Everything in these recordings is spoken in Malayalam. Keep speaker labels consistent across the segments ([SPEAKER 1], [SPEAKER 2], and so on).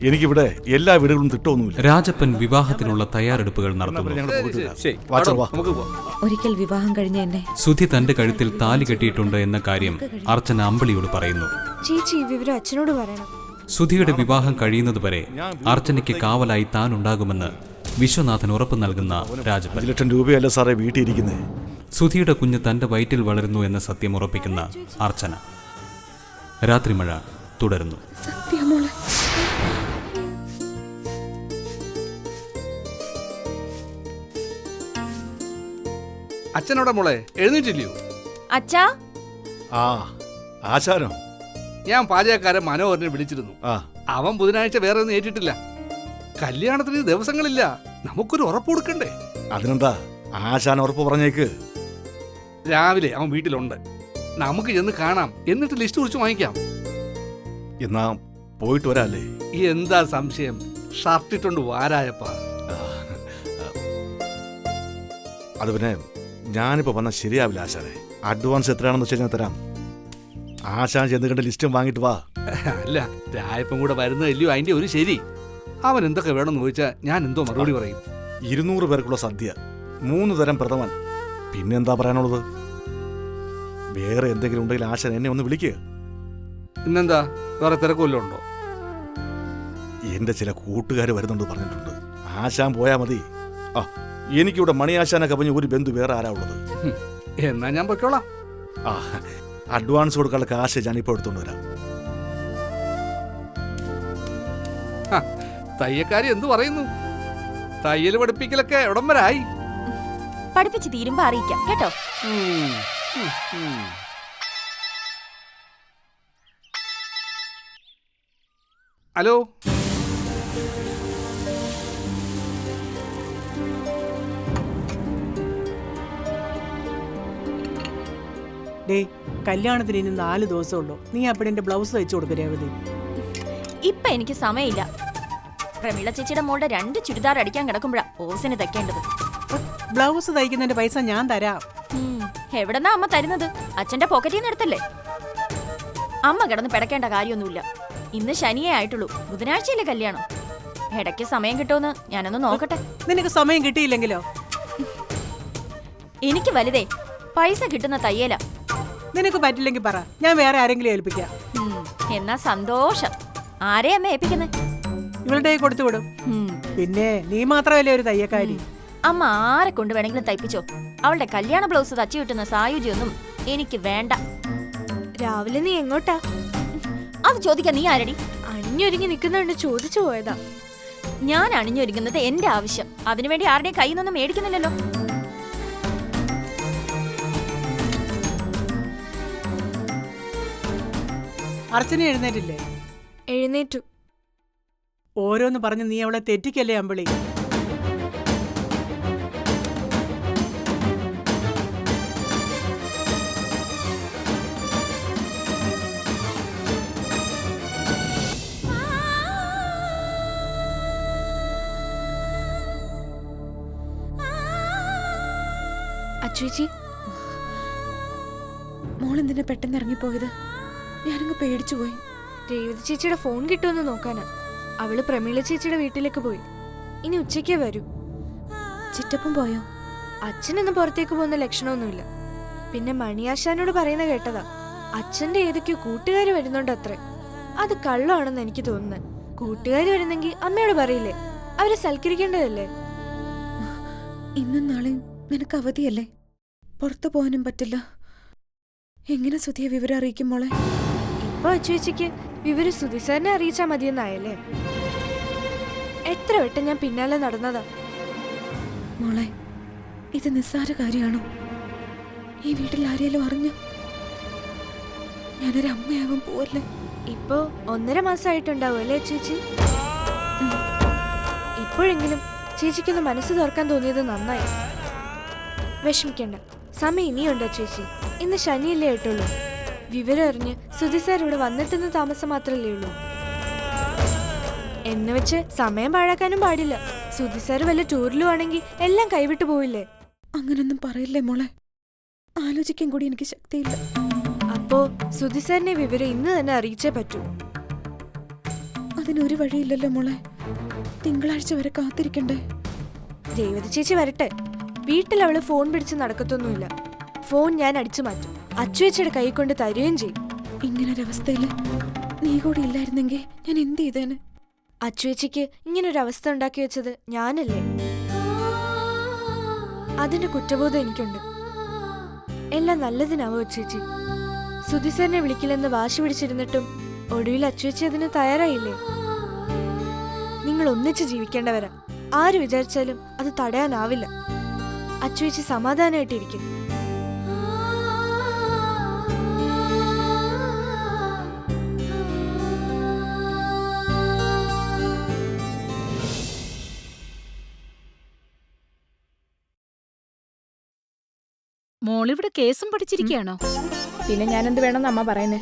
[SPEAKER 1] എനിക്കിവിടെ എല്ലാ വീടുകളും തിട്ടൊന്നുമില്ല.
[SPEAKER 2] രാജപ്പൻ വിവാഹത്തിനുള്ള തയ്യാറെടുപ്പുകൾ നടത്തുന്നു.
[SPEAKER 3] ഒരിക്കൽ വിവാഹം കഴിഞ്ഞ എന്നെ
[SPEAKER 2] സുധി തന്റെ കഴുത്തിൽ താലി കെട്ടിയിട്ടുണ്ട് എന്ന കാര്യം അർച്ചന അമ്പിളിയോട് പറയുന്നു.
[SPEAKER 4] ചേച്ചി വിവരം അച്ഛനോട് പറയണം.
[SPEAKER 2] സുധിയുടെ വിവാഹം കഴിയുന്നതുവരെ അർച്ചനയ്ക്ക് കാവലായി താൻ ഉണ്ടാകുമെന്ന് വിശ്വനാഥൻ ഉറപ്പു നൽകുന്ന രാജപ്പൻ.
[SPEAKER 1] 5 ലക്ഷം രൂപയല്ല സാറേ വീട്ടിയിരിക്കുന്നേ.
[SPEAKER 2] സുധിയുടെ കുഞ്ഞ് തന്റെ വയറ്റിൽ വളരുന്നു എന്ന സത്യം ഉറപ്പിക്കുന്ന അർച്ചന. രാത്രി മഴ തുടരുന്നു.
[SPEAKER 5] അച്ഛനോടെ മോളെ എഴുന്നേറ്റില്ലയോ?
[SPEAKER 4] അച്ഛാ,
[SPEAKER 1] ആ ആശാനോ?
[SPEAKER 5] ഞാൻ പാചകക്കാരൻ മനോഹരനെ വിളിച്ചിരുന്നു.
[SPEAKER 1] ആ
[SPEAKER 5] അവൻ ബുധനാഴ്ച വേറെ ഒന്നും ഏറ്റിട്ടില്ല. കല്യാണത്തിന് ദിവസങ്ങളില്ല, നമുക്കൊരു ഉറപ്പ് കൊടുക്കണ്ടേ?
[SPEAKER 1] അതിനെന്താ, ആശാൻ ഉറപ്പ് പറഞ്ഞേക്ക്.
[SPEAKER 5] രാവിലെ അവൻ വീട്ടിലുണ്ട്, നമുക്ക് ചെന്ന് കാണാം, എന്നിട്ട് ലിസ്റ്റ് കുറിച്ച് വാങ്ങിക്കാം.
[SPEAKER 1] എന്നാ പോയിട്ട് വരാല്ലേ?
[SPEAKER 5] എന്താ സംശയം? ഷർട്ട് ഇട്ടോണ്ട് വാരായപ്പാ.
[SPEAKER 1] അത് പിന്നെ ഞാനിപ്പോ വന്നാൽ ശരിയാവില്ല ആശാനെ. അഡ്വാൻസ് എത്രയാണെന്ന് വെച്ചാൽ ഞാൻ തരാം. ആശാൻ ചെന്ന് കണ്ട് ലിസ്റ്റും വാങ്ങിട്ട് വാ.
[SPEAKER 5] അല്ല, രായപ്പം കൂടെ വരുന്നതല്ലയോ അതിന്റെ ഒരു ശരി. അവൻ എന്തൊക്കെ വേണമെന്ന് ചോദിച്ചാൽ ഞാൻ എന്തോ മറുപടി പറയും.
[SPEAKER 1] 200 പേർക്കുള്ള സദ്യ, 3 തരം പ്രഥമൻ, പിന്നെന്താ പറയാനുള്ളത്? വേറെ എന്തെങ്കിലും ഉണ്ടെങ്കിൽ ആശാൻ എന്നെ ഒന്ന് വിളിക്കുക.
[SPEAKER 5] ഇന്നെന്താ വേറെ തിരക്കുമല്ലോ ഉണ്ടോ?
[SPEAKER 1] എന്റെ ചില കൂട്ടുകാർ വരുന്നുണ്ട് പറഞ്ഞിട്ടുണ്ട്. ആശാൻ പോയാ മതി. ആ എനിക്കിവിടെ മണിയാശാനെ കവിഞ്ഞ് ഒരു ബന്ധു വേറെ ആരാ ഉള്ളത്?
[SPEAKER 5] എന്നാ ഞാൻ പൊയ്ക്കോളാം.
[SPEAKER 1] ആ അഡ്വാൻസ് കൊടുക്കാനുള്ള കാശ് ഞാനിപ്പോൾ എടുത്തോണ്ട് വരാം.
[SPEAKER 5] തയ്യക്കാരി എന്തു പറയുന്നു? തയ്യൽ പഠിപ്പിക്കലൊക്കെ എവിടം വരായി?
[SPEAKER 4] പഠിപ്പിച്ച് തീരുമ്പോ അറിയിക്കാം കേട്ടോ.
[SPEAKER 5] ഹലോ,
[SPEAKER 6] കല്യാണത്തിന് ഇനി 4 ദിവസം ഉള്ളൂ. നീ അപ്പടിന്റെ ബ്ലൗസ് തയ്ച്ചു കൊടുക്ക രേവതി.
[SPEAKER 4] ഇപ്പൊ എനിക്ക് സമയമില്ല. പ്രമീള ചേച്ചിയുടെ മോളുടെ 2 ചുരിദാർ അടിക്കാൻ കിടക്കുമ്പോഴാ ഓസിന് തയ്ക്കേണ്ടത്.
[SPEAKER 6] ബ്ലൗസ് തയ്ക്കുന്നതിന്റെ പൈസ ഞാൻ തരാം.
[SPEAKER 4] എവിടെന്നാ അമ്മ തരുന്നത്? അച്ഛന്റെ പോക്കറ്റിൽ നിന്ന് എടുത്തല്ലേ? അമ്മ കിടന്ന് പിടക്കേണ്ട കാര്യമൊന്നുമില്ല. ഇന്ന് ശനിയേ ആയിട്ടുള്ളൂ, ബുധനാഴ്ചയിലെ കല്യാണം. ഇടയ്ക്ക് സമയം കിട്ടുമെന്ന് ഞാനൊന്ന് നോക്കട്ടെ.
[SPEAKER 6] നിനക്ക് സമയം കിട്ടിയില്ലെങ്കിലോ?
[SPEAKER 4] എനിക്ക് വലുതേ പൈസ കിട്ടുന്ന തയ്യല.
[SPEAKER 6] നിനക്ക് പറ്റില്ലെങ്കിൽ പറ, ഞാൻ വേറെ ആരെങ്കിലും ഏൽപ്പിക്കാം.
[SPEAKER 4] എന്നാ സന്തോഷം. ആരെ അമ്മ ഏൽപ്പിക്കുന്നത്?
[SPEAKER 6] ഇവളുടെ കൊടുത്തു വിടും. പിന്നെ നീ മാത്രമല്ലേ ഒരു തയ്യക്കാരി.
[SPEAKER 4] അമ്മ ആരെ കൊണ്ട് വേണമെങ്കിലും തയ്പ്പിച്ചോ. അവളുടെ കല്യാണ ബ്ലൗസ് തച്ചു കിട്ടുന്ന സായുജ്യൊന്നും എനിക്ക് വേണ്ട.
[SPEAKER 7] രാവിലെ നീ എങ്ങോട്ടാ?
[SPEAKER 4] അത് ചോദിക്കാൻ നീ ആരടി?
[SPEAKER 7] അണിഞ്ഞൊരുങ്ങി നിൽക്കുന്നുണ്ട്, ചോദിച്ചു പോയതാ.
[SPEAKER 4] ഞാൻ അണിഞ്ഞൊരുങ്ങുന്നത് എന്റെ ആവശ്യം. അതിനുവേണ്ടി ആരുടെയും കയ്യിൽ നിന്നൊന്നും മേടിക്കുന്നില്ലല്ലോ.
[SPEAKER 6] അർച്ചന എഴുന്നേറ്റില്ലേ?
[SPEAKER 7] എഴുന്നേറ്റു.
[SPEAKER 6] ഓരോന്ന് പറഞ്ഞ് നീ അവളെ തെറ്റിക്കല്ലേ അമ്പിളി.
[SPEAKER 7] അച്ചുവേച്ചി,
[SPEAKER 3] മോളെന്തിനാ പെട്ടെന്ന് ഇറങ്ങിപ്പോയത്? ഞാനങ്ങ് പേടിച്ചു പോയി.
[SPEAKER 7] രേവതി ചേച്ചിയുടെ ഫോൺ കിട്ടുമെന്ന് നോക്കാനാ. അവള് പ്രമീള ചേച്ചിയുടെ വീട്ടിലേക്ക് പോയി. ഇനി ഉച്ചയ്ക്കേ വരൂ.
[SPEAKER 3] ചിറ്റപ്പം പോയോ?
[SPEAKER 7] അച്ഛനൊന്നും പുറത്തേക്ക് പോകുന്ന ലക്ഷണമൊന്നുമില്ല. പിന്നെ മണിയാശാനോട് പറയുന്ന കേട്ടതാ, അച്ഛന്റെ ഏതൊക്കെയോ കൂട്ടുകാര് വരുന്നുണ്ട് അത്രേ. അത് കള്ളമാണെന്ന് എനിക്ക് തോന്നുന്നത്. കൂട്ടുകാര് വരുന്നെങ്കിൽ അമ്മയോട് പറയില്ലേ? അവരെ സൽക്കരിക്കേണ്ടതല്ലേ?
[SPEAKER 3] ഇന്നും നാളെയും നിനക്ക് അവധിയല്ലേ? പുറത്തു പോകാനും പറ്റില്ല. എങ്ങനെ സുധിയെ വിവരം അറിയിക്കും മോളെ?
[SPEAKER 7] ഇപ്പൊ അച്ചുവേച്ചിക്ക് വിവരം സുധിസാറിനെ അറിയിച്ചാ മതിയെന്നായല്ലേ? എത്ര വട്ടം ഞാൻ പിന്നാലെ നടന്നതാ.
[SPEAKER 3] മോളെ, ഇത് നിസ്സാര കാര്യമാണോ? ഈ വീട്ടിൽ ആരെയാലും അറിഞ്ഞു ഞാനൊരു അമ്മയാകും പോവല്ലേ?
[SPEAKER 7] ഇപ്പോ 1.5 മാസമായിട്ടുണ്ടാവും അല്ലേ ചേച്ചി? ഇപ്പോഴെങ്കിലും ചേച്ചിക്കൊന്ന് മനസ്സ് തുറക്കാൻ തോന്നിയത് നന്നായി. വിഷമിക്കണ്ട, സമയം ഇനിയുണ്ടോ ചേച്ചി? ഇന്ന് ശനിയല്ലേ ആയിട്ടുള്ളൂ. വിവരം അറിഞ്ഞ് സുധിസാർ ഇവിടെ വന്നെത്തുന്ന താമസം മാത്രല്ലേ ഉള്ളൂ. എന്ന് വെച്ച് സമയം പാഴാക്കാനും പാടില്ല. സുധിസാർ വല്ല ടൂറിലും ആണെങ്കിൽ എല്ലാം കൈവിട്ടു പോയില്ലേ?
[SPEAKER 3] അങ്ങനൊന്നും പറയില്ലേ മോളെ. ആലോചിക്കാൻ കൂടി എനിക്ക് ശക്തിയില്ല.
[SPEAKER 7] അപ്പോ സുധിസാറിനെ വിവരം ഇന്ന് തന്നെ അറിയിച്ചേ പറ്റൂ.
[SPEAKER 3] അതിനൊരു വഴിയില്ലല്ലോ മോളെ. തിങ്കളാഴ്ച വരെ കാത്തിരിക്കണ്ടേ?
[SPEAKER 7] രേവതി ചേച്ചി വരട്ടെ. വീട്ടിൽ അവള് ഫോൺ പിടിച്ച് നടക്കത്തൊന്നുമില്ല. ഫോൺ ഞാൻ അടിച്ചു മാറ്റും. അച്ചുവേച്ചിയുടെ കൈ കൊണ്ട് തരുകയും ചെയ്യും.
[SPEAKER 3] ഇങ്ങനൊരവസ്ഥയില് നീ കൂടി ഇല്ലായിരുന്നെങ്കിൽ ഞാൻ എന്ത് ചെയ്തേന്?
[SPEAKER 7] അച്ചുവേച്ചിക്ക് ഇങ്ങനൊരവസ്ഥ ഉണ്ടാക്കി വെച്ചത് ഞാനല്ലേ? അതിന്റെ കുറ്റബോധം എനിക്കുണ്ട്. എല്ലാം നല്ലതിനാവോ അച്ചുവേച്ചി? സുധിസാറിനെ വിളിക്കില്ലെന്ന് വാശി പിടിച്ചിരുന്നിട്ടും ഒടുവിൽ അച്ചുവേച്ചി അതിന് തയ്യാറായില്ലേ? നിങ്ങൾ ഒന്നിച്ച് ജീവിക്കേണ്ടവരാ. ആര് വിചാരിച്ചാലും അത് തടയാനാവില്ല. അച്ചുവേച്ചി സമാധാനമായിട്ടിരിക്കും.
[SPEAKER 8] മോളിവിടെ കേസും പഠിച്ചിരിക്കുകയാണോ?
[SPEAKER 9] പിന്നെ ഞാൻ എന്ത് വേണമെന്ന് അമ്മ പറയുന്നേ?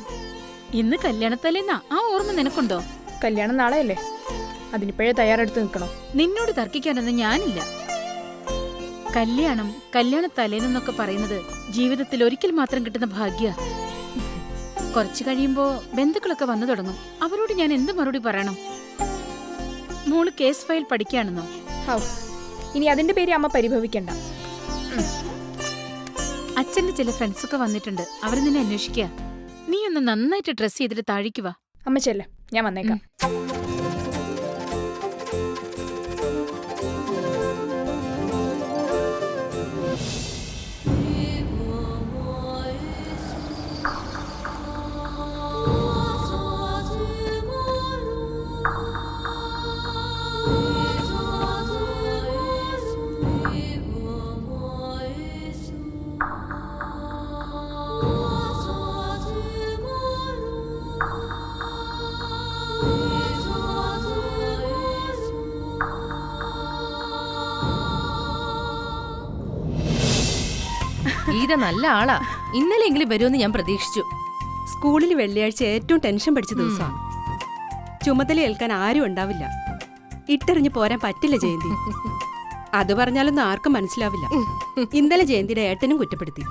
[SPEAKER 8] ഇന്ന് കല്യാണത്തലേന്നാ ആ ഓർമ്മ നിനക്കുണ്ടോ?
[SPEAKER 9] കല്യാണം നാളെയല്ലേ, അതിനിപ്പോഴേ തയ്യാറെടുത്ത് നിൽക്കണം.
[SPEAKER 8] നിന്നോട് തർക്കിക്കാനൊന്നും ഞാനില്ല. കല്യാണത്തലേന്നെന്നൊക്കെ പറയുന്നത് ജീവിതത്തിൽ ഒരിക്കൽ മാത്രം കിട്ടുന്ന ഭാഗ്യ. കുറച്ചു കഴിയുമ്പോ ബന്ധുക്കളൊക്കെ വന്നു തുടങ്ങും. അവരോട് ഞാൻ എന്ത് മറുപടി പറയണം? മോള് കേസ് ഫയൽ പഠിക്കുകയാണെന്നോ?
[SPEAKER 9] ഹൗ, ഇനി അതിന്റെ പേര് അമ്മ പരിഭവിക്കണ്ട.
[SPEAKER 8] അച്ഛന്റെ ചില ഫ്രണ്ട്സൊക്കെ വന്നിട്ടുണ്ട്. അവർ നിന്നെ അന്വേഷിക്കുക. നീ ഒന്ന് നന്നായിട്ട് ഡ്രസ് ചെയ്തിട്ട് താഴേക്ക് വാ.
[SPEAKER 9] അമ്മ ചെല്ല, ഞാൻ വന്നേക്കാം.
[SPEAKER 10] ഗീത നല്ല ആളാ. ഇന്നലെയെങ്കിലും വരുമെന്ന് ഞാൻ പ്രതീക്ഷിച്ചു.
[SPEAKER 11] സ്കൂളിൽ വെള്ളിയാഴ്ച ഏറ്റവും ടെൻഷൻ പഠിച്ച ദിവസമാണ്. ചുമതല ഏൽക്കാൻ ആരും ഉണ്ടാവില്ല. ഇട്ടെറിഞ്ഞു പോരാൻ പറ്റില്ല ജയന്തി. അത് പറഞ്ഞാലൊന്നും ആർക്കും മനസ്സിലാവില്ല. ഇന്നലെ ജയന്തിയുടെ ഏട്ടനും കുറ്റപ്പെടുത്തി.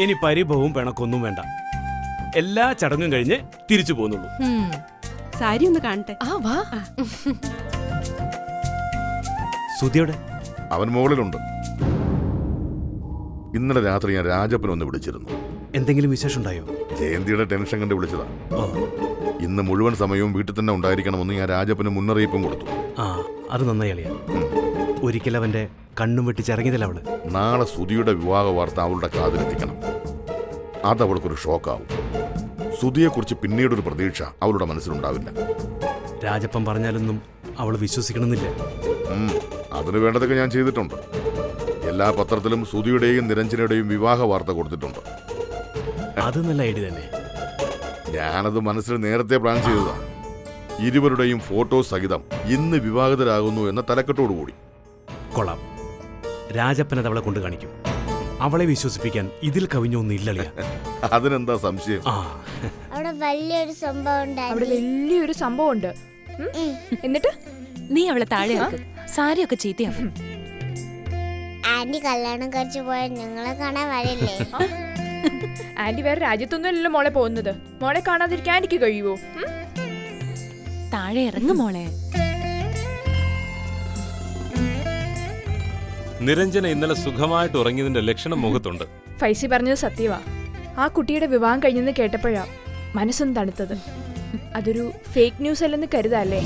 [SPEAKER 12] ഇനി പരിഭവവും പിണക്കൊന്നും വേണ്ട. എല്ലാ ചടങ്ങും കഴിഞ്ഞ് തിരിച്ചു പോകുന്നുള്ളൂ.
[SPEAKER 11] സാരി ഒന്ന് കാണട്ടെ.
[SPEAKER 12] സുധിയുടെ
[SPEAKER 1] അവൻ മുകളിലുണ്ട്. ഇന്നലെ രാത്രി ഞാൻ രാജപ്പനൊന്ന് വിളിച്ചിരുന്നു.
[SPEAKER 12] എന്തെങ്കിലും വിശേഷം ഉണ്ടായോ?
[SPEAKER 1] ജയന്തിയുടെ ടെൻഷൻ കണ്ട് വിളിച്ചതാണ്. ഇന്ന് മുഴുവൻ സമയവും വീട്ടിൽ തന്നെ ഉണ്ടായിരിക്കണമെന്ന് ഞാൻ രാജപ്പന് മുന്നറിയിപ്പും കൊടുത്തു.
[SPEAKER 12] ആ, അത് നന്നായി അളിയാ. ഒരിക്കൽ അവന്റെ കണ്ണും വെട്ടിച്ചിറങ്ങിയതല്ല അവള്.
[SPEAKER 1] നാളെ സുധിയുടെ വിവാഹ വാർത്ത അവളുടെ കാതിലെത്തിക്കണം. അതവൾക്കൊരു ഷോക്കാവും. സുധിയെക്കുറിച്ച് പിന്നീടൊരു പ്രതീക്ഷ അവളുടെ മനസ്സിലുണ്ടാവില്ല.
[SPEAKER 12] രാജപ്പൻ പറഞ്ഞാലൊന്നും അവൾ വിശ്വസിക്കണമെന്നില്ല.
[SPEAKER 1] അതിനു വേണ്ടതൊക്കെ ഞാൻ ചെയ്തിട്ടുണ്ട്. എല്ലാ പത്രത്തിലും സുധിയുടെയും നിരഞ്ജനയുടെയും വിവാഹ വാർത്ത കൊടുത്തിട്ടുണ്ട്.
[SPEAKER 12] അത് നല്ല ഐഡിയ തന്നെ.
[SPEAKER 1] ഞാനത് മനസ്സിൽ നേരത്തെ പ്ലാൻ ചെയ്തതാണ്. ഇരുവരുടെയും ഫോട്ടോ സഹിതം ഇന്ന് വിവാഹിതരാകുന്നു എന്ന തലക്കെട്ടോടുകൂടി.
[SPEAKER 12] കൊള്ളാം. രാജപ്പൻ അത് അവളെ കൊണ്ട് കാണിക്കും. അവളെ വിശ്വസിപ്പിക്കാൻ ഇതിൽ കവിഞ്ഞൊന്നും ഇല്ലളിയ.
[SPEAKER 1] അതിനെന്താ സംശയം?
[SPEAKER 13] അവിടെ വലിയൊരു സംഭവം ഉണ്ട്.
[SPEAKER 10] എന്നിട്ട് നീ അവളെ താഴെ സാരിയൊക്കെ ചീത്തയാക്കും.
[SPEAKER 13] ആന്റി കല്യാണം കഴിച്ചു പോയാൽ ഞങ്ങളെ കാണാൻ വരില്ലേ?
[SPEAKER 9] ആന്റി വേറെ രാജ്യത്തൊന്നുമല്ലല്ലോ മോളെ പോകുന്നത്. മോളെ കാണാതിരിക്കാൻ ആന്റിക്ക് കഴിയുമോ?
[SPEAKER 10] താഴെ ഇറങ്ങു മോളെ.
[SPEAKER 14] നിരഞ്ജന ഇന്നലെ സുഖമായിട്ട് ഉറങ്ങിയതിന്റെ ലക്ഷണം മുഖത്തുണ്ട്.
[SPEAKER 9] ഫൈസി പറഞ്ഞത് സത്യവാ. ആ കുട്ടിയുടെ വിവാഹം കഴിഞ്ഞെന്ന് കേട്ടപ്പോഴാ മനസ്സൊന്ന് തണുത്തത്. അതൊരു ഫേക്ക് ന്യൂസ് അല്ലെന്ന് കരുതല്ലേ?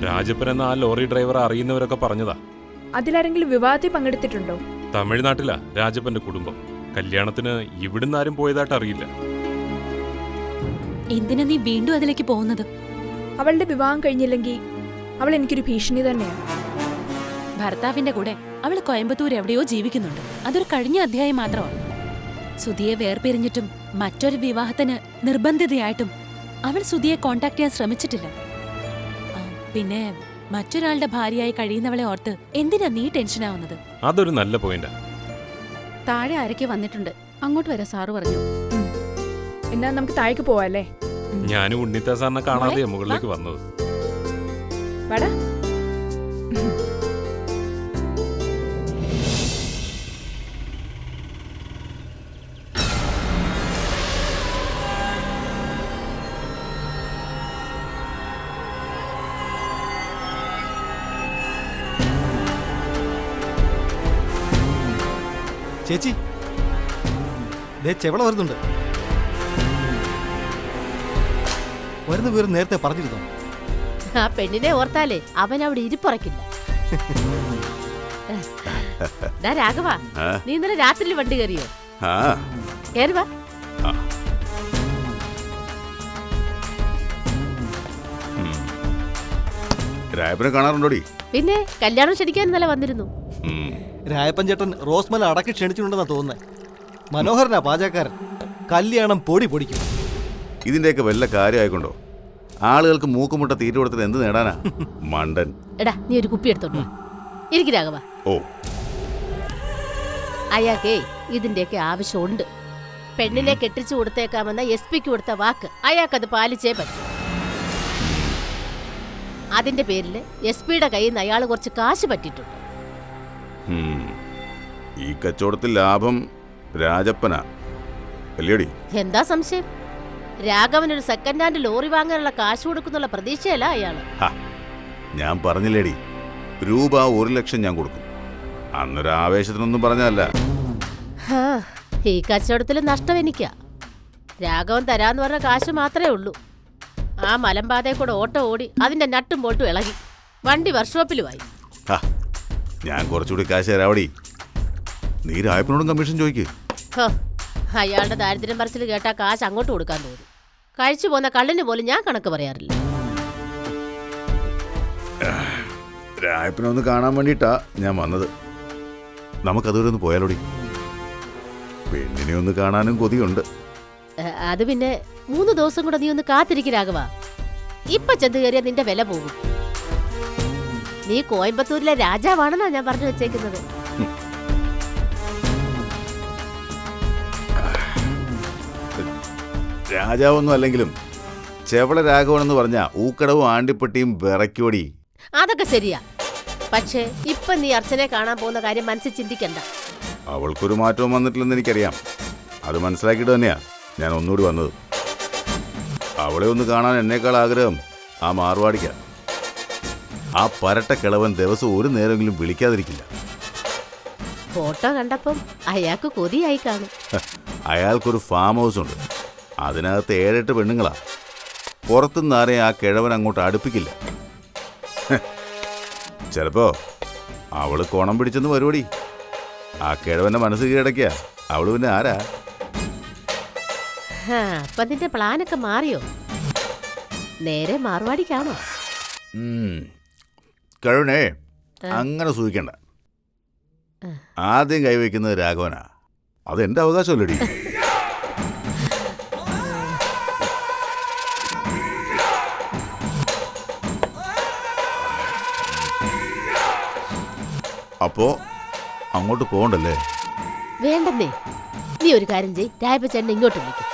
[SPEAKER 14] രാജപ്പൻ എന്ന ആ ലോറി ഡ്രൈവർ അറിയുന്നവരൊക്കെ പറഞ്ഞതാ.
[SPEAKER 9] അതിലാരെങ്കിലും വിവാഹത്തിൽ പങ്കെടുത്തിട്ടുണ്ടോ?
[SPEAKER 14] തമിഴ്നാട്ടിലാ രാജപ്പന്റെ കുടുംബം. കല്യാണത്തിന് ഇവിടുന്ന് ആരും പോയതായിട്ട് അറിയില്ല.
[SPEAKER 10] എന്തിനാ നീ വീണ്ടും അതിലേക്ക് പോകുന്നത്?
[SPEAKER 9] അവളുടെ വിവാഹം കഴിഞ്ഞില്ലെങ്കിൽ അവൾ എനിക്കൊരു ഭീഷണി തന്നെയാണ്.
[SPEAKER 10] ഭർത്താവിന്റെ കൂടെ അവൾ കോയമ്പത്തൂർ എവിടെയോ ജീവിക്കുന്നുണ്ട്. അതൊരു കഴിഞ്ഞ അധ്യായം മാത്രമാണ്. സുധിയെ വേർപിരിഞ്ഞിട്ടും മറ്റൊരു വിവാഹത്തിന് നിർബന്ധിതയായിട്ടും അവൾ സുധിയെ കോണ്ടാക്ട് ചെയ്യാൻ ശ്രമിച്ചിട്ടില്ല. പിന്നെ മറ്റൊരാളുടെ ഭാര്യയായി കഴിയുന്നവളെ ഓർത്ത് എന്തിനാ നീ ടെൻഷനാവുന്നത്?
[SPEAKER 14] അതൊരു നല്ല പോയിന്റാ.
[SPEAKER 10] താഴെ ആരൊക്കെ വന്നിട്ടുണ്ട്, അങ്ങോട്ട് വരാൻ സാറ് പറഞ്ഞു.
[SPEAKER 9] എന്നാ നമുക്ക് താഴേക്ക് പോവാല്ലേ?
[SPEAKER 14] ഞാനും ഉണ്ണിത്ത സാറിനെ കാണാതെയാ മുകളിലേക്ക് വന്നത്.
[SPEAKER 9] വാടാ.
[SPEAKER 15] ചേച്ചി ദേ ചെവള വരുന്നുണ്ട്. വരുന്ന വിവരം നേരത്തെ പറഞ്ഞിരുന്നോ?
[SPEAKER 10] ആ പെണ്ണിനെ ഓർത്താലേ അവൻ അവിടെ ഇരിപ്പുറക്കില്ല. രാഘവ, നീ ഇന്നലെ രാത്രി വണ്ടി കയറിയോ? കയറി വാ.
[SPEAKER 1] രായപ്പനെ കാണാറുണ്ടോടി?
[SPEAKER 10] പിന്നെ കല്യാണം ക്ഷണിക്കാൻ ഇന്നലെ വന്നിരുന്നു.
[SPEAKER 15] രായപ്പൻ ചേട്ടൻ റോസ്മല അടക്കി ക്ഷണിച്ചിട്ടുണ്ടെന്നാ തോന്നുന്നത്. മനോഹരനാ പാചകക്കാരൻ. കല്യാണം പൊടി പൊടിക്കും.
[SPEAKER 1] ഇതിന്റെയൊക്കെ വല്ല കാര്യമായിക്കൊണ്ടോ? ആളുകൾക്ക് മൂക്കുമുട്ട തീറ്റ കൊടുത്തിട്ട് എന്ത് നേടാനാ? മണ്ടൻ.
[SPEAKER 10] എടാ, നീ ഒരു കുപ്പി എടുത്തോണ്ടോ. ഇരിക്ക് രാഘവ.
[SPEAKER 1] ഓ,
[SPEAKER 10] അയാൾക്കേ ഇതിന്റെയൊക്കെ ആവശ്യമുണ്ട്. പെണ്ണിനെ കെട്ടിച്ചു കൊടുത്തേക്കാമെന്ന SP കൊടുത്ത വാക്ക് അയാൾക്കത് പാലിച്ചേ പറ്റും. അതിന്റെ പേരിൽ SP കയ്യിൽ നിന്ന് അയാൾ കുറച്ച് കാശ് പറ്റിയിട്ടുണ്ട്.
[SPEAKER 1] ഈ കച്ചവടത്തിൽ ലാഭം രാജപ്പനാ അല്ലേടി?
[SPEAKER 10] എന്താ സംശയം? രാഘവനൊരു സെക്കൻഡ് ഹാൻഡ് ലോറി വാങ്ങാനുള്ള കാശ് കൊടുക്കുന്നുള്ള പ്രതീക്ഷയല്ല അയാള്.
[SPEAKER 1] ഞാൻ പറഞ്ഞില്ലേടി, രൂപ 1 ലക്ഷം ഞാൻ കൊടുക്കും. അന്നൊരു ആവേശത്തിനൊന്നും പറഞ്ഞതല്ല.
[SPEAKER 10] ഈ കച്ചവടത്തിൽ നഷ്ടം എനിക്കാ. രാഘവൻ തരാന്ന് പറഞ്ഞ കാശ് മാത്രമേ ഉള്ളൂ. ആ മലമ്പാതയെ കൂടെ ഓട്ടോ ഓടി അതിന്റെ നട്ടും ബോൾട്ടും ഇളകി വണ്ടി വർക്ക്ഷോപ്പിലുമായി.
[SPEAKER 1] ഞാൻ കുറച്ചുകൂടി കാശ് തരാവടി. നീ രായപ്പനോടും കമ്മീഷൻ ചോദിക്ക്.
[SPEAKER 10] അയാളുടെ ദാരിദ്ര്യം പറച്ചിൽ കേട്ടാ കാശ് അങ്ങോട്ട് കൊടുക്കാൻ തോന്നും. കഴിച്ചു പോന്ന കള്ളിന് പോലും ഞാൻ കണക്ക് പറയാറില്ല.
[SPEAKER 1] രായപ്പനെ ഒന്ന് കാണാൻ വേണ്ടിയിട്ടാ ഞാൻ വന്നത്. നമുക്കതുവരെ ഒന്ന് പോയാലോടി? പെണ്ണിനെ ഒന്ന് കാണാനും കൊതിയുണ്ട്.
[SPEAKER 10] അത് പിന്നെ 3 ദിവസം കൂടെ നീ ഒന്ന് കാത്തിരിക്കരാകുക. ഇപ്പൊ ചെന്ന് കയറിയ നിന്റെ വില പോകും. നീ കോയമ്പത്തൂരിലെ രാജാവാണെന്നാ ഞാൻ പറഞ്ഞു വെച്ചേക്കുന്നത്.
[SPEAKER 1] രാജാവൊന്നും അല്ലെങ്കിലും ചെവള രാഘവനെന്ന് പറഞ്ഞ ഊക്കടവും ആണ്ടിപ്പട്ടിയും വിറയ്ക്കോടി.
[SPEAKER 10] അതൊക്കെ ശരിയാ. പക്ഷേ ഇപ്പൊ നീ അർച്ചനെ കാണാൻ പോകുന്ന കാര്യം മനസ്സിൽ ചിന്തിക്കണ്ട.
[SPEAKER 1] അവൾക്കൊരു മാറ്റവും വന്നിട്ടില്ലെന്ന് എനിക്കറിയാം. അത് മനസ്സിലാക്കിയിട്ട് തന്നെയാ ഞാൻ ഒന്നുകൂടി വന്നത്. അവളെ ഒന്ന് കാണാൻ എന്നേക്കാൾ ആഗ്രഹം ആ മാർവാടിക്ക. ആ പരട്ട കിളവൻ ദിവസം ഒരു നേരമെങ്കിലും വിളിക്കാതിരിക്കില്ല.
[SPEAKER 10] ഫോട്ടോ കണ്ടപ്പം അയാൾക്ക് കൊതിയായി കാണും.
[SPEAKER 1] അയാൾക്കൊരു ഫാം ഹൗസ് ഉണ്ട്. അതിനകത്ത് 7-8 പെണ്ണുങ്ങളാ. പുറത്തുനിന്ന് ആരെയും ആ കിഴവൻ അങ്ങോട്ട് അടുപ്പിക്കില്ല. ചിലപ്പോ അവള് കോണം പിടിച്ചെന്ന് പരിപാടി. ആ കിഴവന്റെ മനസ്സ് കീഴടക്കിയ അവള് പിന്നെ ആരാ?
[SPEAKER 10] അപ്പൊ നിന്റെ പ്ലാനൊക്കെ മാറിയോ? നേരെ മാർവാടിക്കാണോ?
[SPEAKER 1] കിഴവനെ അങ്ങനെ സൂചിക്കണ്ട. ആദ്യം കൈവയ്ക്കുന്നത് രാഘവനാ. അതെന്റെ അവകാശമല്ലേടി? അപ്പോ അങ്ങോട്ട് പോകണ്ടല്ലേ?
[SPEAKER 10] വേണ്ടെന്നേ. നീ ഒരു കാര്യം ചെയ്യ്, രായപ്പച്ചേട്ടൻ ഇങ്ങോട്ട് വിളിക്കും.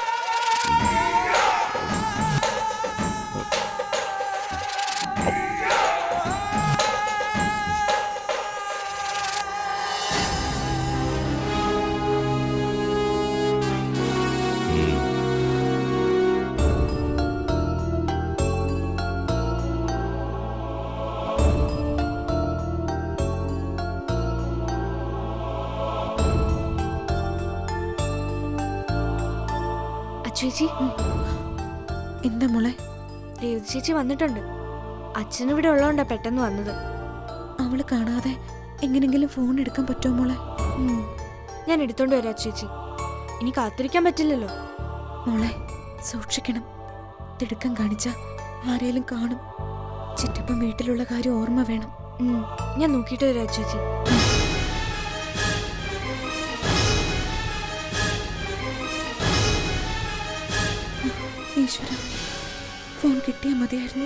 [SPEAKER 7] ചേച്ചി,
[SPEAKER 3] എന്താ മോളെ?
[SPEAKER 7] രേവതി ചേച്ചി വന്നിട്ടുണ്ട്. അച്ഛനിവിടെ ഉള്ളതുകൊണ്ടാ പെട്ടെന്ന് വന്നത്.
[SPEAKER 3] അവള് കാണാതെ എങ്ങനെങ്കിലും ഫോൺ എടുക്കാൻ പറ്റുമോ മോളെ?
[SPEAKER 7] ഞാൻ എടുത്തോണ്ട് വരാം ചേച്ചി. ഇനി കാത്തിരിക്കാൻ പറ്റില്ലല്ലോ.
[SPEAKER 3] മോളെ സൂക്ഷിക്കണം. തിടുക്കം കാണിച്ച ആരേലും കാണും. ചിറ്റപ്പം വീട്ടിലുള്ള കാര്യം ഓർമ്മ വേണം.
[SPEAKER 7] ഞാൻ നോക്കിയിട്ട് വരാം ചേച്ചി.
[SPEAKER 3] ഈശ്വര, ഫോൺ കിട്ടിയാൽ മതിയായിരുന്നു.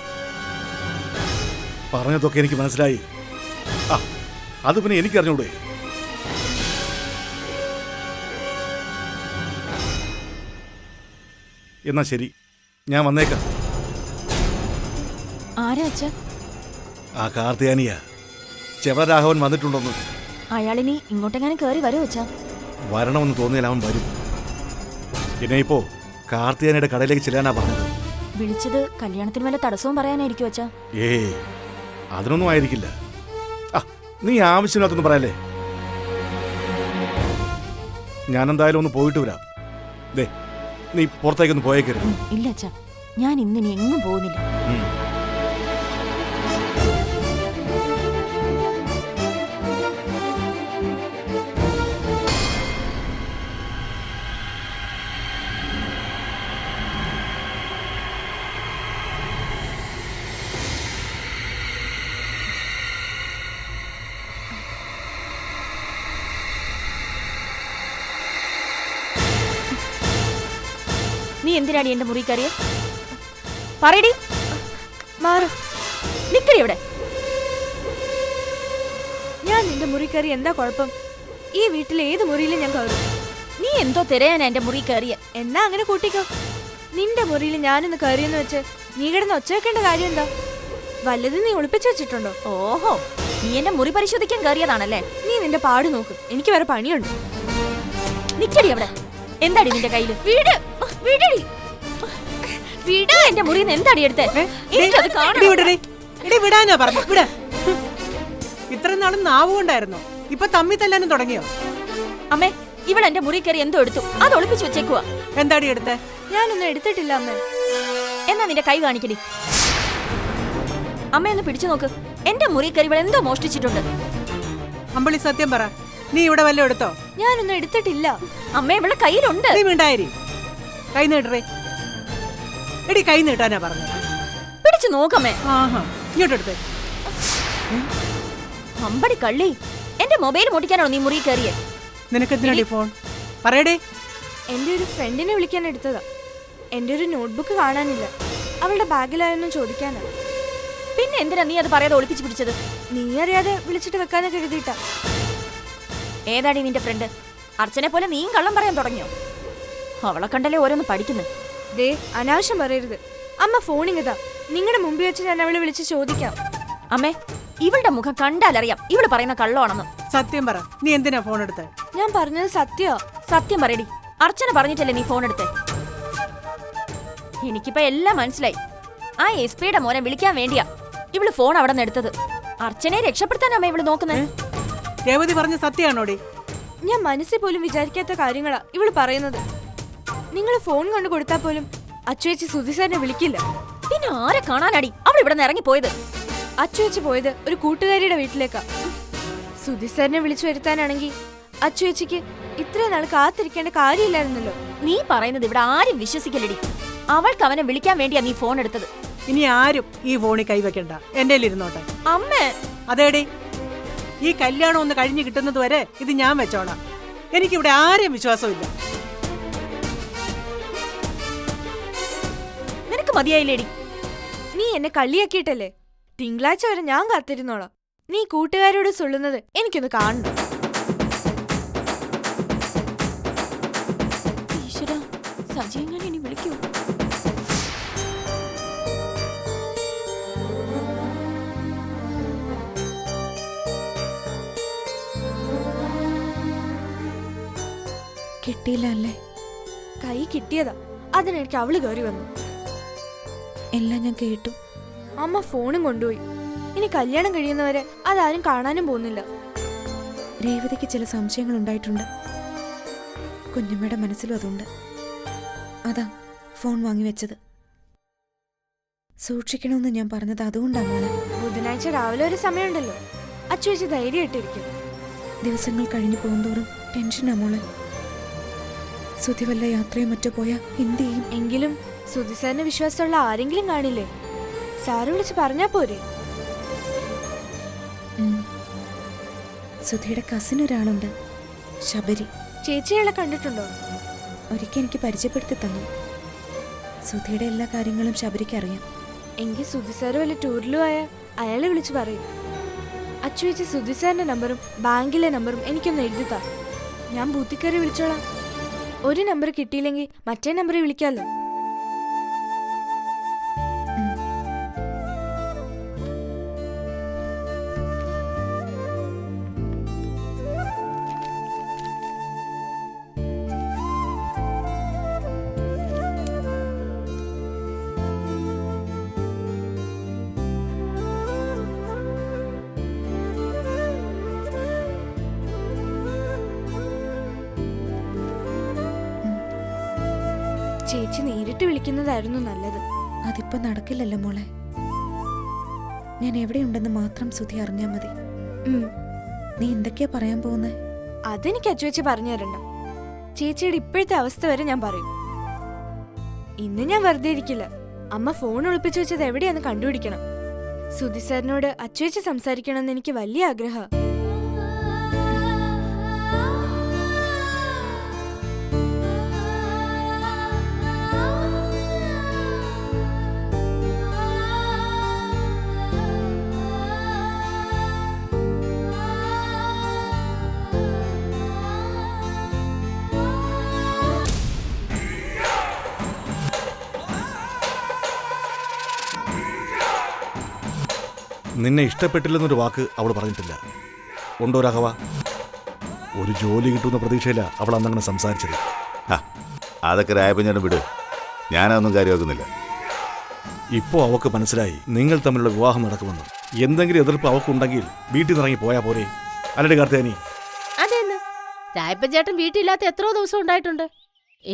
[SPEAKER 1] പറഞ്ഞതൊക്കെ എനിക്ക് മനസ്സിലായി. അത് പിന്നെ എനിക്കറിഞ്ഞൂടെ? എന്നാ ശരി, ഞാൻ വന്നേക്കാം.
[SPEAKER 4] ആരാ അച്ഛൻ?
[SPEAKER 1] ആ കാർത്തിയാനിയാ. ചെവള രാഘവൻ വന്നിട്ടുണ്ടോന്ന്.
[SPEAKER 4] അയാളിനി ഇങ്ങോട്ടെങ്ങാനും കയറി വരുമോ അച്ഛാ?
[SPEAKER 1] വരണമെന്ന് തോന്നിയാൽ അവൻ വരും. എന്നെ ഇപ്പോ കാർത്തിയാനിയുടെ കടയിലേക്ക് ചെല്ലാനാ പറഞ്ഞത്.
[SPEAKER 4] വിളിച്ചത് കല്യാണത്തിന് വല്ല തടസ്സവും പറയാനായിരിക്കും അച്ഛാ?
[SPEAKER 1] അതിനൊന്നും ആയിരിക്കില്ല. നീ ആവശ്യമില്ലാത്തൊന്നും പറയല്ലേ.
[SPEAKER 12] ഞാൻ എന്തായാലും ഒന്ന് പോയിട്ട് വരാം. ദേ, നീ പുറത്തേക്കൊന്ന് പോയേക്കരുത്.
[SPEAKER 4] ഇല്ല അച്ഛാ, ഞാൻ ഇന്നിനി എങ്ങും പോകുന്നില്ല. നീ എന്തിനാടി എന്റെ മുറി കയറിയ? പറയടി.
[SPEAKER 7] മാറു.
[SPEAKER 4] നിക്കടി ഇവിടെ.
[SPEAKER 7] ഞാൻ നിന്റെ മുറി കയറി എന്താ കുഴപ്പം? ഈ വീട്ടിലെ ഏത് മുറിയിലും ഞാൻ കയറും.
[SPEAKER 4] നീ എന്തോ തിരയാനാ എന്റെ മുറി കയറിയ?
[SPEAKER 7] എന്നാ അങ്ങനെ കൂട്ടിക്കോ. നിന്റെ മുറിയിൽ ഞാനൊന്ന് കയറിയെന്ന് വെച്ച് നീ കിടന്ന് ഒച്ച വെക്കേണ്ട കാര്യം എന്താ? വല്ലതും നീ ഒളിപ്പിച്ചു വെച്ചിട്ടുണ്ടോ?
[SPEAKER 4] ഓഹോ, നീ എന്റെ മുറി പരിശോധിക്കാൻ കയറിയതാണല്ലേ?
[SPEAKER 7] നീ നിന്റെ പാട് നോക്ക്, എനിക്ക് വേറെ പണിയുണ്ട്.
[SPEAKER 4] നിക്കടി അവിടെ. എന്താടി നിന്റെ കയ്യില്? വീട് വീടടി. വീട് എന്റെ മുറിയിൽ നിന്ന് എന്താടി എടുത്തേ? എനിക്കത് കാണണം.
[SPEAKER 6] വിടാനാ പറഞ്ഞു. വിടാ. ഇത്ര നാളും നാവുകൊണ്ടായിരുന്നോ? ഇപ്പൊ തമ്മി തല്ലാനും തുടങ്ങിയോ?
[SPEAKER 4] അമ്മേ, ഇവിടെ എന്റെ മുറി കയറി എന്തോ എടുത്തു. അത് ഒളിപ്പിച്ചു വെച്ചേക്കുവാ.
[SPEAKER 6] എന്താടി എടുത്തേ?
[SPEAKER 7] ഞാനൊന്നും എടുത്തിട്ടില്ല അമ്മേ.
[SPEAKER 4] എന്നാ നിന്റെ കൈ കാണിക്കടി. അമ്മ ഒന്ന് പിടിച്ചു നോക്ക്. എന്റെ മുറി കയറി ഇവിടെ എന്തോ മോഷ്ടിച്ചിട്ടുണ്ട്.
[SPEAKER 6] അമ്പിളി സത്യം പറ, നീ ഇവിടെ വല്ലതും എടുത്തോ?
[SPEAKER 7] ഞാനൊന്നും എടുത്തിട്ടില്ല
[SPEAKER 4] അമ്മേ. ഇവിടെ കയ്യിലുണ്ട്.
[SPEAKER 6] നീ മിണ്ടായിരി. കൈ നീട്ടേ. എടി കൈ നീട്ടാനാ പറഞ്ഞു.
[SPEAKER 4] പിടിച്ചു നോക്കമ്മേ.
[SPEAKER 6] ആഹാ, ഇങ്ങോട്ടെടുത്തേ.
[SPEAKER 4] അമ്പടി കള്ളി, എന്റെ മൊബൈൽ മോട്ടിക്കാനാണോ നീ മുറി കയറിയേ?
[SPEAKER 6] നിനക്ക് എന്തിനാടി ഫോൺ? പറയടേ.
[SPEAKER 7] എന്റെ ഒരു ഫ്രണ്ടിനെ വിളിക്കാൻ എടുത്തതാ. എന്റെ ഒരു നോട്ട്ബുക്ക് കാണാനില്ല, അവളുടെ ബാഗിലായൊന്നും ചോദിക്കാനാ.
[SPEAKER 4] പിന്നെ എന്തിനാ നീ അത് പറയാതെ ഒളിപ്പിച്ചു പിടിച്ചത്?
[SPEAKER 7] നീ അറിയാതെ വിളിച്ചിട്ട് വെക്കാനൊക്കെ എഴുതിയിട്ടാ.
[SPEAKER 4] ഏതാടി നിന്റെ ഫ്രണ്ട്? അർച്ചനെ പോലെ നീയും കള്ളം പറയാൻ തുടങ്ങിയോ? അവളെ കണ്ടല്ലേ ഓരോന്ന് പഠിക്കുന്നു.
[SPEAKER 7] ദേ, അനാവശ്യം പറയരുത്. അമ്മ ഫോണിങ്ങതാ. നിങ്ങളുടെ മുമ്പിൽ വെച്ച് ഞാൻ അവളെ വിളിച്ച് ചോദിക്കാം.
[SPEAKER 4] അമ്മേ, ഇവളുടെ മുഖം കണ്ടാലറിയാം ഇവള് പറയുന്ന കള്ളമാണെന്ന്.
[SPEAKER 6] സത്യം പറ, നീ എന്തിനാ ഫോൺ എടുത്തേ?
[SPEAKER 7] ഞാൻ പറഞ്ഞത് സത്യോ?
[SPEAKER 4] സത്യം പറയടി. അർച്ചന പറഞ്ഞിട്ടല്ലേ നീ ഫോൺ എടുത്തേ? എനിക്കിപ്പോ എല്ലാം മനസ്സിലായി. ആ SP-യുടെ മോനെ വിളിക്കാൻ വേണ്ടിയാ ഇവള് ഫോൺ അവിടെ നിന്ന് എടുത്തത്. അർച്ചനെ രക്ഷപ്പെടുത്താനാ ഇവള് നോക്കുന്നത്.
[SPEAKER 6] രേവതി പറഞ്ഞ സത്യമാണോടി?
[SPEAKER 7] ഞാൻ മനസ്സിൽ പോലും വിചാരിക്കാത്ത കാര്യങ്ങളാ ഇവള് പറയുന്നത്. നിങ്ങൾ ഫോൺ കൊണ്ട് കൊടുത്താൽ പോലും അച്ചുവേച്ചി സുധിസാറിനെ വിളിക്കില്ല.
[SPEAKER 4] പിന്നെ ആരെ കാണാനാടി അവൾ ഇവിടെ നിന്ന് ഇറങ്ങിപ്പോയത്?
[SPEAKER 7] അച്ചുവേച്ചി പോയത് ഒരു കൂട്ടുകാരിയുടെ വീട്ടിലേക്കാ. സുധിസാറിനെ വിളിച്ചു വരുത്താനാണെങ്കിൽ അച്ചുവേച്ചിക്ക് ഇത്രയും നാൾ കാത്തിരിക്കേണ്ട കാര്യമില്ലായിരുന്നല്ലോ.
[SPEAKER 4] നീ പറയുന്നത് ഇവിടെ ആരും വിശ്വസിക്കലടി. അവൾക്ക് അവനെ വിളിക്കാൻ വേണ്ടിയാ നീ ഫോൺ എടുത്തത്.
[SPEAKER 6] ഇനി ആരും ഈ ഫോണിൽ കൈവെക്കണ്ട, എന്റെ ഇരുന്നോട്ടെ.
[SPEAKER 4] അമ്മേ.
[SPEAKER 6] അതേടി, ഈ കല്യാണം ഒന്ന് കഴിഞ്ഞു കിട്ടുന്നത് വരെ ഇത് ഞാൻ വെച്ചോളാം. എനിക്കിവിടെ ആരെയും വിശ്വാസമില്ല.
[SPEAKER 4] നിനക്ക് മതിയായില്ലേടി?
[SPEAKER 7] നീ എന്നെ കളിയാക്കിയിട്ടല്ലേ? തിങ്കളാഴ്ച വരെ ഞാൻ കാത്തിരുന്നോളാം. നീ കൂട്ടുകാരോട് സൊല്ലുന്നത് എനിക്കൊന്ന് കാണണം.
[SPEAKER 4] ഈശ്വരാ, സജീവനെ ഇനി വിളിക്കൂ.
[SPEAKER 3] കിട്ടിയില്ല അല്ലേ?
[SPEAKER 7] കൈ കിട്ടിയതാ, അതിനെനിക്ക് അവള് കയറി വന്നു.
[SPEAKER 3] എല്ലാം ഞാൻ കേട്ടു.
[SPEAKER 7] അമ്മ ഫോണും കൊണ്ടുപോയി. ഇനി കല്യാണം കഴിയുന്നവരെ അതാരും കാണാനും പോകുന്നില്ല.
[SPEAKER 3] രേവതിക്ക് ചില സംശയങ്ങൾ ഉണ്ടായിട്ടുണ്ട്. കുഞ്ഞമ്മയുടെ മനസ്സിലും അതുണ്ട്. അതാ ഫോൺ വാങ്ങി വെച്ചത്. സൂക്ഷിക്കണമെന്ന് ഞാൻ പറഞ്ഞത് അതുകൊണ്ടാണ് മോളെ.
[SPEAKER 7] ബുധനാഴ്ച രാവിലെ ഒരു സമയമുണ്ടല്ലോ, അച്ചുവെച്ച് ധൈര്യമായിട്ടിരിക്കും.
[SPEAKER 3] ദിവസങ്ങൾ കഴിഞ്ഞു പോകുന്തോറും ടെൻഷനാ മോളെ. സുധി വല്ല യാത്രയോ മറ്റോ പോയാ എന്ത് ചെയ്യും?
[SPEAKER 7] എങ്കിലും സുധി സാറിന് വിശ്വാസമുള്ള ആരെങ്കിലും കാണില്ലേ? സാറ് വിളിച്ച് പറഞ്ഞാ പോരെ?
[SPEAKER 3] സുധിയുടെ കസിൻ ഒരാളുണ്ട്, ശബരി.
[SPEAKER 7] ചേച്ചികളെ കണ്ടിട്ടുണ്ടോ?
[SPEAKER 3] ഒരിക്കൽ എനിക്ക് പരിചയപ്പെടുത്തി തന്നു. സുധിയുടെ എല്ലാ കാര്യങ്ങളും ശബരിക്ക് അറിയാം.
[SPEAKER 7] എങ്കിൽ സുധി സാറ് വല്ല ടൂറിലും ആയാൽ അയാളെ വിളിച്ച് പറയും. അച്ചുവെച്ച് സുധി സാറിന്റെ നമ്പറും ബാങ്കിലെ നമ്പറും എനിക്കൊന്ന് എഴുതിത്താ. ഞാൻ ബൂത്തിൽ കയറി വിളിച്ചോളാം. ഒരു നമ്പർ കിട്ടിയില്ലെങ്കിൽ മറ്റേ നമ്പറിൽ വിളിക്കാമല്ലോ. ചേച്ചി നേരിട്ട് വിളിക്കുന്നതായിരുന്നു നല്ലത്.
[SPEAKER 3] അതിപ്പോ നടക്കില്ലല്ലോ മോളെ. ഞാൻ എവിടെയുണ്ടെന്ന് മാത്രം സുധി അറിഞ്ഞാ മതി. നീ എന്തൊക്കെയാ പറയാൻ പോകുന്നേ?
[SPEAKER 7] അതെനിക്ക് അച്ചുവെച്ച് പറഞ്ഞു തരണ്ട. ചേച്ചിയുടെ ഇപ്പോഴത്തെ അവസ്ഥ വരെ ഞാൻ പറയും. ഇന്ന് ഞാൻ വെറുതെ ഇരിക്കില്ല. അമ്മ ഫോൺ ഒളിപ്പിച്ചു വെച്ചത് എവിടെയാന്ന് കണ്ടുപിടിക്കണം. സുധി സാറിനോട് അച്ചുവെച്ച് സംസാരിക്കണമെന്ന് എനിക്ക് വലിയ ആഗ്രഹം.
[SPEAKER 12] നിന്നെ ഇഷ്ടപ്പെട്ടില്ലെന്നൊരു വാക്ക് അവൾ പറഞ്ഞിട്ടില്ല. ഉണ്ടോ രാഘവ? ഒരു ജോലി കിട്ടുന്ന പ്രതീക്ഷയില്ല അവൾ അന്നങ്ങനെ സംസാരിച്ചത്.
[SPEAKER 1] അതൊക്കെ രായപ്പൻ ചേട്ടൻ വിട്, ഞാനതൊന്നും കാര്യമാക്കുന്നില്ല.
[SPEAKER 12] ഇപ്പോൾ അവൾക്ക് മനസ്സിലായി നിങ്ങൾ തമ്മിലുള്ള വിവാഹം നടക്കുമെന്ന്. എന്തെങ്കിലും എതിർപ്പ് അവൾക്കുണ്ടെങ്കിൽ വീട്ടിൽ നിന്നിറങ്ങി പോയാ പോരെ? അല്ലടി കാർത്തേനി?
[SPEAKER 16] അതെന്ന് രായപ്പൻ ചേട്ടൻ വീട്ടിലില്ലാത്ത എത്രയോ ദിവസം ഉണ്ടായിട്ടുണ്ട്.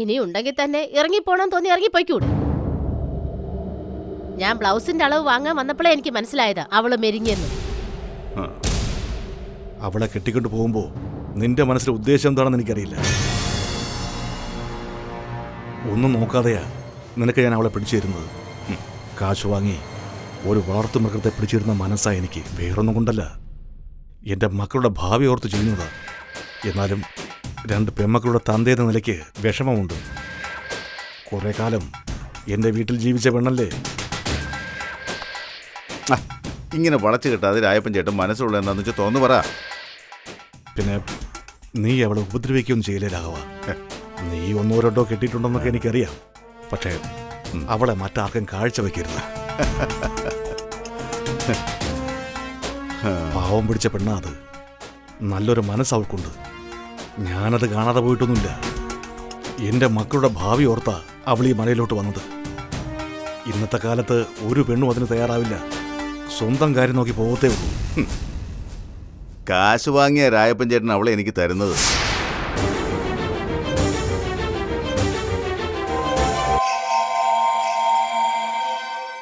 [SPEAKER 16] ഇനി ഉണ്ടെങ്കിൽ തന്നെ ഇറങ്ങിപ്പോണം തോന്നി ഇറങ്ങിപ്പോയിക്കൂടെ? ഞാൻ ബ്ലൗസിന്റെ അളവ് വാങ്ങാൻ വന്നപ്പോഴേ എനിക്ക് മനസ്സിലായതാ അവള് മെരിഞ്ഞെന്ന്.
[SPEAKER 12] അവളെ കെട്ടിക്കൊണ്ട് പോകുമ്പോ നിന്റെ മനസ്സിലെ ഉദ്ദേശം എന്താണെന്ന് എനിക്കറിയില്ല. ഒന്നും നോക്കാതെയാ നിനക്ക് ഞാൻ അവളെ പിടിച്ചു തരുന്നത്. കാശ് വാങ്ങി ഒരു വളർത്തു മൃഗത്തെ പിടിച്ചിരുന്ന മനസ്സാ എനിക്ക്. വേറൊന്നും കൊണ്ടല്ല, എൻ്റെ മക്കളുടെ ഭാവി ഓർത്ത് ചെയ്യുന്നതാ. എന്നാലും 2 പെൺമക്കളുടെ തന്തയെന്ന നിലയ്ക്ക് വിഷമമുണ്ട്. കുറെ കാലം എൻ്റെ വീട്ടിൽ ജീവിച്ച പെണ്ണല്ലേ.
[SPEAKER 1] ഇങ്ങനെ വളച്ചു കിട്ടാതെ രായപ്പൻ ചേട്ടൻ മനസ്സുള്ള എന്താന്ന് വെച്ചാൽ തോന്നു പറ.
[SPEAKER 12] പിന്നെ നീ അവളെ ഉപദ്രവിക്കുകയൊന്നും ചെയ്യില്ലേ രാഘവ? നീ 1-2 കെട്ടിയിട്ടുണ്ടെന്നൊക്കെ എനിക്കറിയാം. പക്ഷേ അവളെ മറ്റാർക്കും കാഴ്ചവെക്കരുത്. പാവം പിടിച്ച പെണ്ണാ അത്. നല്ലൊരു മനസ്സ് അവൾക്കുണ്ട്. ഞാനത് കാണാതെ പോയിട്ടൊന്നുമില്ല. എൻ്റെ മക്കളുടെ ഭാവി ഓർത്താ അവൾ ഈ മലയിലോട്ട് വന്നത്. ഇന്നത്തെ കാലത്ത് ഒരു പെണ്ണും അതിന് തയ്യാറാവില്ല. സ്വന്തം കാര്യം നോക്കി പോകത്തേ ഉള്ളൂ.
[SPEAKER 1] കാശ് വാങ്ങിയ രായപ്പൻ ചേട്ടൻ അവളെ എനിക്ക് തരുന്നത്.